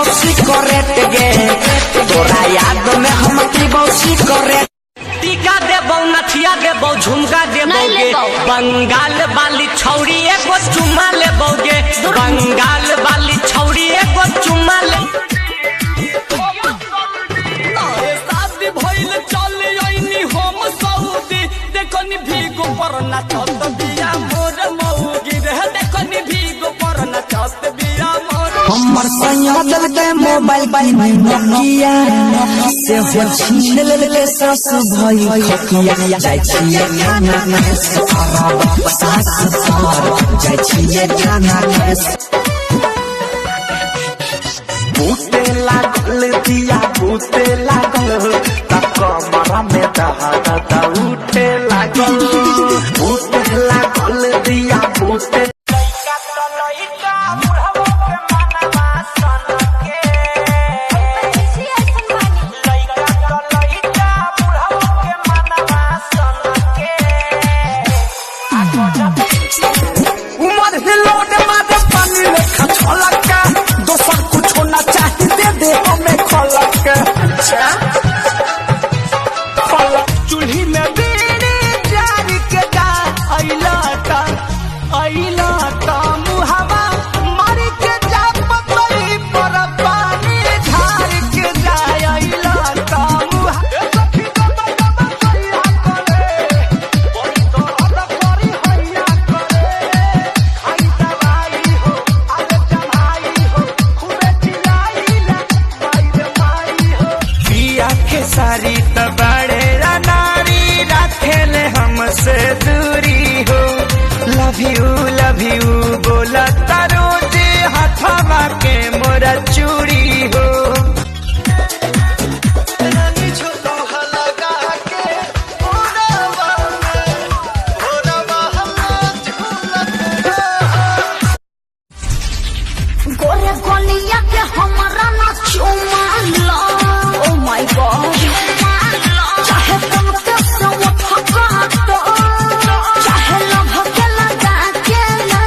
पीबो cigarette गे तोरा याद में हम पीबो सिगरेट। टीका देबो नथिया देबो झुमका देबो गे बंगाल वाली छौरी एगो चुमा लेबो गे बंगाल वाली छौरी एगो चुमा ले। शादी भइल चल आइनी हम सऊदी देखनी भीगो पर नाचत बिया मोर मौगी रे देखनी भीगो पर नाचत बिया मोर। हमर सैया दल के मोबाइल बाई नोकिया से हो छीन ले सास भाई खकिया जाय छिए गाना में सारा सास पार जाय छिए गाना में। बूते लागल दिया बूते लागल तक कमर में दहा उठे लागल बूते लागल दिया बूते। उमर हिलोड मारे पानी लेखा छलका दोसर कुछ ना चाहिए दे हमें खलक। चूल्ही में बीड़ी जारी के जा अइला ता मुहावा मारी के जा पतई पर पानी झार के जा अइला ता सारी तबाड़े नारी रखेले हमसे दूरी हो। लव यू बोला तारो दे हथवा के मोरा चूड़ी हो। गोरे गोलिया के हमारा ना चुमा लो ओ माय गॉड चाहे तुमके सब थका तो चाहे लभ के लगा के ना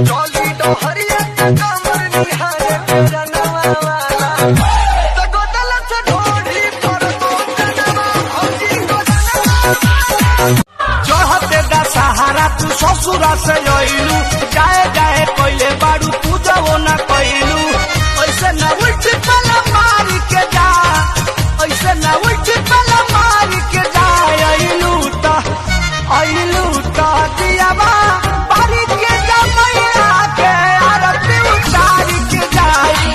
चली डोहरिया कमर निहारे जनवा तो गोदल से ढोड़ी पर तो जनवा होजी को चढ़ते दा सहारा तू ससुरा से आइलू जाए पहले बारू पूजा वो ना कइलू ऐसे ना उल्टी पला मार के जा ऐसे ना उल्टी पला मार के जा आइलू ता दिया बा बारी के जा मैया के आरती उतार के जाई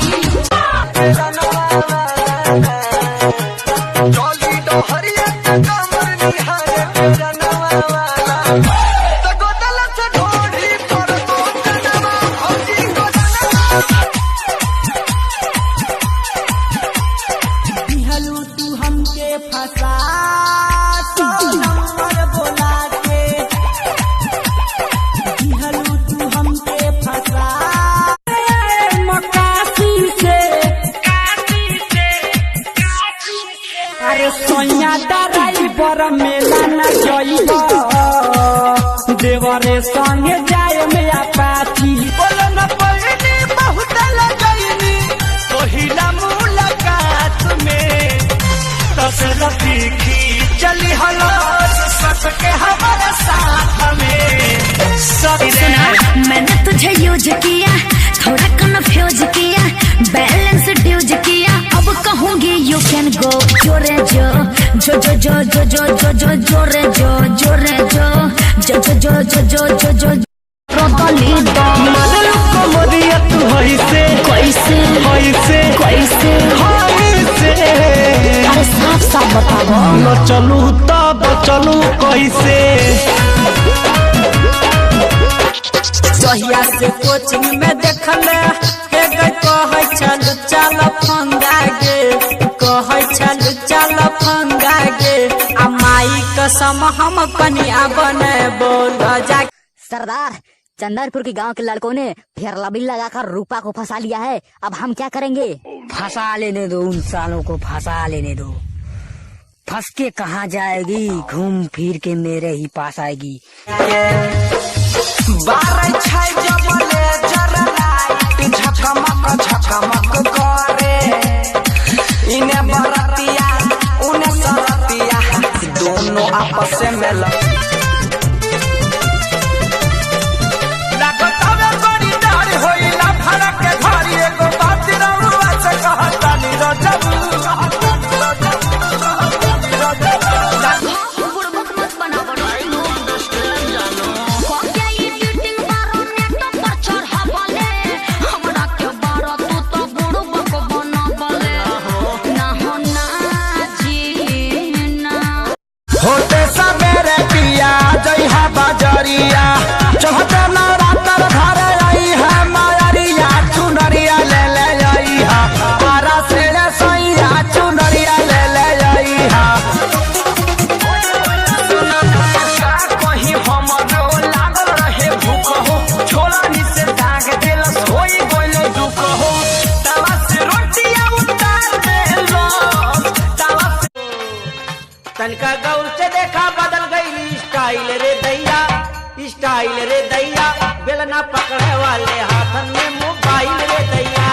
चली डोहरिया कमर निहारे जनवा तो गोदल से ढोड़ी पर तो जनवा होजी को दिहलू तू हमके फसा तो नंबर बोला के दिहलू तू हमके फसा मकासी से अरे सोनिया ड्राइवर मेला न जइब देवरे संगे जाए में अपाची बोलो न पड़नी बहुत लगैनी पहिला मुलाकात में तसला तीखी चली हलास सस के हमारे साथ में। सुना मैंने तुझे यूज किया थोड़ा कन्फ्यूज किया बैलेंस ड्यूज किया अब कहूंगी यू कैन गो जोरे जो जो जो जो जो जो जो जो जोरे जो जोरे जो जो जो जो जो जो जो जो रोतली दो मदलू को मोदिया तू होइसे कैसे होइसे कैसे होइसे अरे साफ साफ बताओ न चलू तब चलू कैसे। जहिया से कोचिंग में देखले के गई कहै चल चल फंगा गे कहै चल चल फंगा गे आ माई कसम हम कनिया बने बोल जा। सरदार चंदरपुर के गांव के लड़कों ने फिर लबी लगाकर रूपा को फंसा लिया है, अब हम क्या करेंगे? फंसा लेने दो, उन सालों को फंसा लेने दो। फंस के कहाँ जाएगी, घूम फिर के मेरे ही पास आएगी। 12 6 जब ले जरा तनिका गौर से देखा बदल गई स्टाइल रे दैया, स्टाइल रे दैया, बेलना पकड़े वाले हाथन में मोबाइल रे दैया।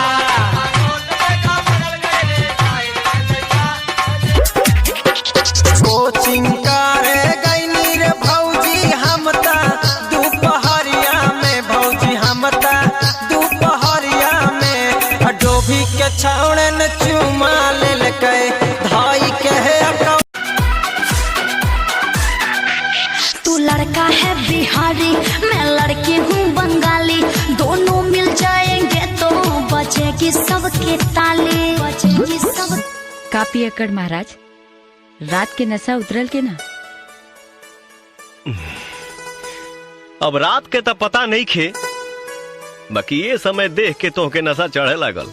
कोचिंग करे गईनी रे भौजी हम ता दोपहरिया में, भौजी हम ता दोपहरिया में, डोभी के छावड़े न चुमा ले के धाई के है। तू लड़का है बिहारी, मैं लड़की हूँ बंगाली, दोनों मिल जाएंगे तो बचेगी सबके ताली, बचेगी सब। कापी अकड़ महाराज, रात के नशा उतरल के ना? अब रात के तो पता नहीं खे, बाकी ये समय देख के तो के नशा चढ़े लागल।